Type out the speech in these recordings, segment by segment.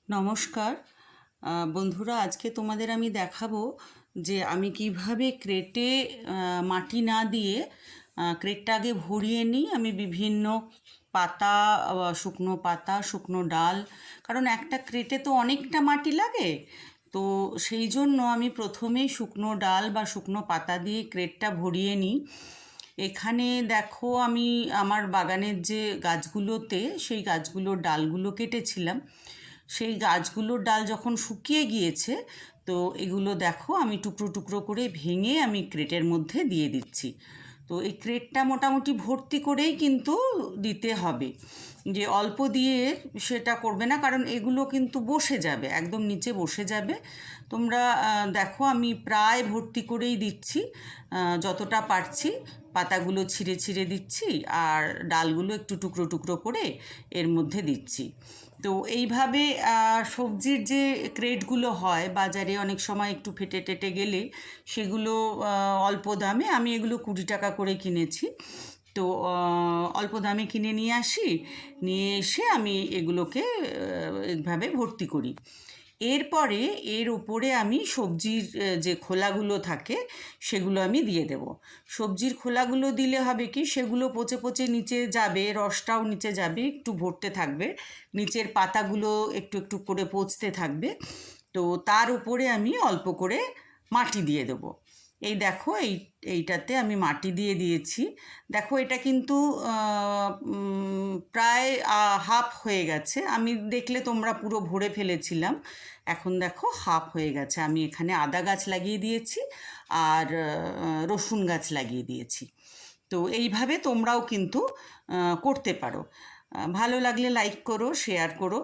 নমস্কার বন্ধুরা, আজকে তোমাদের আমি দেখাবো যে আমি কিভাবে ক্রেটে মাটি না দিয়ে ক্রেটটা আগে ভরিয়ে নিই। আমি বিভিন্ন পাতা, শুকনো পাতা, শুকনো ডাল, কারণ একটা ক্রেটে তো অনেকটা মাটি লাগে। তো সেই জন্য আমি প্রথমেই শুকনো ডাল বা শুকনো পাতা দিয়ে ক্রেটটা ভরিয়ে নিই। এখানে দেখো, আমি আমার বাগানের যে গাছগুলোতে সেই গাছগুলোর ডালগুলো কেটেছিলাম, সেই গাছগুলোর ডাল যখন শুকিয়ে গিয়েছে, তো এগুলো দেখো আমি টুকরো টুকরো করে ভেঙে আমি ক্রেটের মধ্যে দিয়ে দিচ্ছি। তো এই ক্রেটটা মোটামুটি ভর্তি করেই কিন্তু দিতে হবে, যে অল্প দিয়ে সেটা করবে না, কারণ এগুলো কিন্তু বসে যাবে, একদম নিচে বসে যাবে। তোমরা দেখো আমি প্রায় ভর্তি করেই দিচ্ছি, যতটা পারছি পাতাগুলো ছিঁড়ে ছিঁড়ে দিচ্ছি, আর ডালগুলো একটু টুকরো টুকরো করে এর মধ্যে দিচ্ছি। তো এইভাবে সবজির যে ক্রেটগুলো হয় বাজারে, অনেক সময় একটু ফেটে টেটে গেলে সেগুলো অল্প দামে, আমি এগুলো 20 টাকা করে কিনেছি। তো অল্প দামে কিনে নিয়ে আসি, নিয়ে এসে আমি এগুলোকে এইভাবে ভর্তি করি। এরপরে এর উপরে আমি সবজির যে খোলাগুলো থাকে সেগুলো আমি দিয়ে দেব। সবজির খোলাগুলো দিলে হবে কি, সেগুলো পচে পচে নিচে যাবে, রসটাও নিচে যাবে, একটু ভরতে থাকবে, নিচের পাতাগুলো একটু একটু করে পচতে থাকবে। তো তার উপরে আমি অল্প করে মাটি দিয়ে দেবো। এই দেখো, এইটাতে আমি মাটি দিয়ে দিয়েছি। দেখো এটা কিন্তু প্রায় হাফ হয়ে গেছে। আমি দেখলে তোমরা পুরো ভরে ফেলেছিলাম, এখন দেখো হাফ হয়ে গেছে। আমি এখানে আদা গাছ লাগিয়ে দিয়েছি আর রসুন গাছ লাগিয়ে দিয়েছি। তো এইভাবে তোমরাও কিন্তু করতে পারো। ভালো লাগলে লাইক করো, শেয়ার করো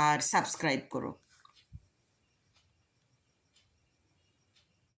আর সাবস্ক্রাইব করো।